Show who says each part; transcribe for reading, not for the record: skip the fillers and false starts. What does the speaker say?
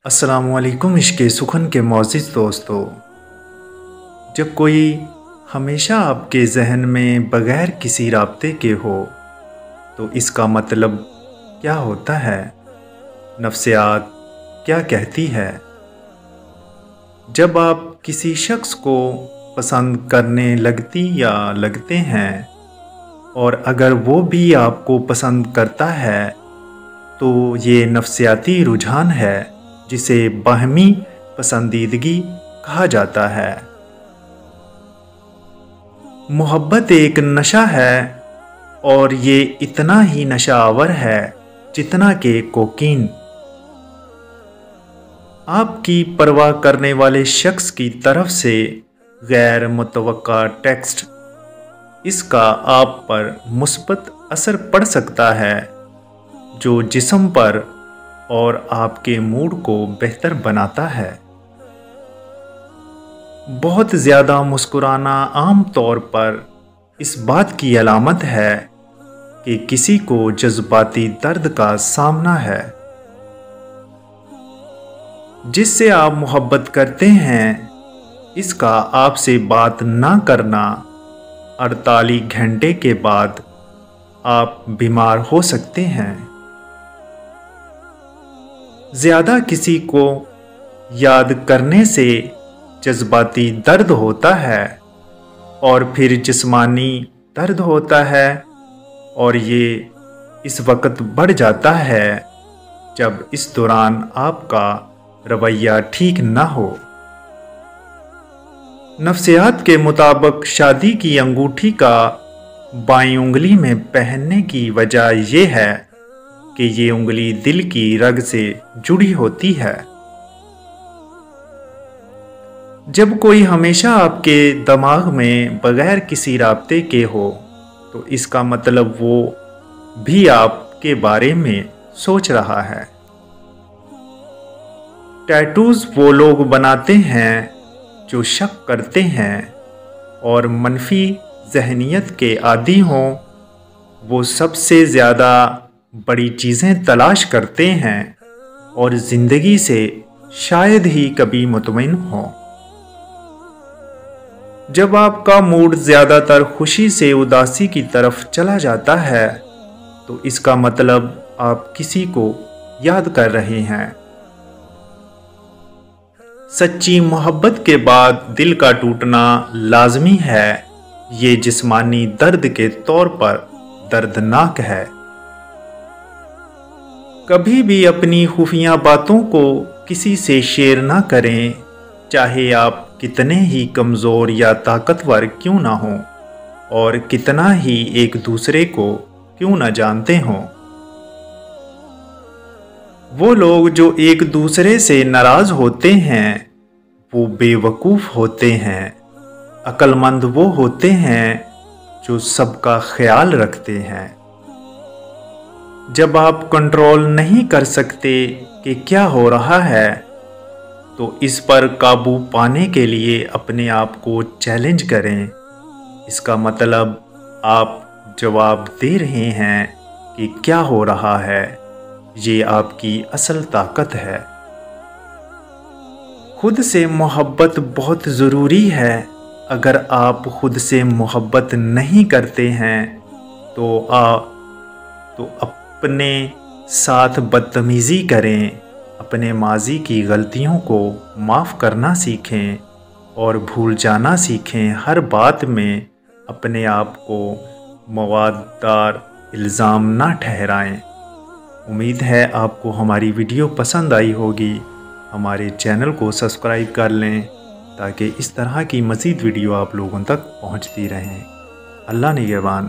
Speaker 1: السلام علیکم عشق سخن کے معزز دوستو، جب کوئی ہمیشہ آپ کے ذہن میں بغیر کسی رابطے کے ہو تو اس کا مطلب کیا ہوتا ہے؟ نفسیات کیا کہتی ہے؟ جب آپ کسی شخص کو پسند کرنے لگتی یا لگتے ہیں اور اگر وہ بھی آپ کو پسند کرتا ہے تو یہ نفسیاتی رجحان ہے جسے باہمی پسندیدگی کہا جاتا ہے۔ محبت ایک نشہ ہے اور یہ اتنا ہی نشہ آور ہے جتنا کہ کوکین۔ آپ کی پرواہ کرنے والے شخص کی طرف سے غیر متوقع ٹیکسٹ، اس کا آپ پر مثبت اثر پڑ سکتا ہے جو جسم پر اور آپ کے موڈ کو بہتر بناتا ہے۔ بہت زیادہ مسکرانا عام طور پر اس بات کی علامت ہے کہ کسی کو جذباتی درد کا سامنا ہے۔ جس سے آپ محبت کرتے ہیں، اس کا آپ سے بات نہ کرنا 48 گھنٹے کے بعد آپ بیمار ہو سکتے ہیں۔ زیادہ کسی کو یاد کرنے سے جذباتی درد ہوتا ہے اور پھر جسمانی درد ہوتا ہے، اور یہ اس وقت بڑھ جاتا ہے جب اس دوران آپ کا رویہ ٹھیک نہ ہو۔ نفسیات کے مطابق شادی کی انگوٹھی کا بائیں انگلی میں پہننے کی وجہ یہ ہے کہ یہ انگلی دل کی رگ سے جڑی ہوتی ہے۔ جب کوئی ہمیشہ آپ کے دماغ میں بغیر کسی رابطے کے ہو تو اس کا مطلب وہ بھی آپ کے بارے میں سوچ رہا ہے۔ ٹیٹوز وہ لوگ بناتے ہیں جو شک کرتے ہیں اور منفی ذہنیت کے عادی ہوں۔ وہ سب سے زیادہ بڑی چیزیں تلاش کرتے ہیں اور زندگی سے شاید ہی کبھی مطمئن ہوں۔ جب آپ کا موڈ زیادہ تر خوشی سے اداسی کی طرف چلا جاتا ہے تو اس کا مطلب آپ کسی کو یاد کر رہے ہیں۔ سچی محبت کے بعد دل کا ٹوٹنا لازمی ہے۔ یہ جسمانی درد کے طور پر دردناک ہے۔ کبھی بھی اپنی خفیہ باتوں کو کسی سے شیئر نہ کریں، چاہے آپ کتنے ہی کمزور یا طاقتور کیوں نہ ہوں اور کتنا ہی ایک دوسرے کو کیوں نہ جانتے ہوں۔ وہ لوگ جو ایک دوسرے سے ناراض ہوتے ہیں وہ بے وقوف ہوتے ہیں۔ عقل مند وہ ہوتے ہیں جو سب کا خیال رکھتے ہیں۔ جب آپ کنٹرول نہیں کر سکتے کہ کیا ہو رہا ہے تو اس پر قابو پانے کے لیے اپنے آپ کو چیلنج کریں۔ اس کا مطلب آپ جواب دے رہے ہیں کہ کیا ہو رہا ہے۔ یہ آپ کی اصل طاقت ہے۔ خود سے محبت بہت ضروری ہے۔ اگر آپ خود سے محبت نہیں کرتے ہیں تو اپنے ساتھ بدتمیزی کریں، اپنے ماضی کی غلطیوں کو معاف کرنا سیکھیں اور بھول جانا سیکھیں۔ ہر بات میں اپنے آپ کو مواددار الزام نہ ٹھہرائیں۔ امید ہے آپ کو ہماری ویڈیو پسند آئی ہوگی۔ ہمارے چینل کو سبسکرائب کر لیں تاکہ اس طرح کی مزید ویڈیو آپ لوگوں تک پہنچتی رہیں۔ اللہ نگہبان۔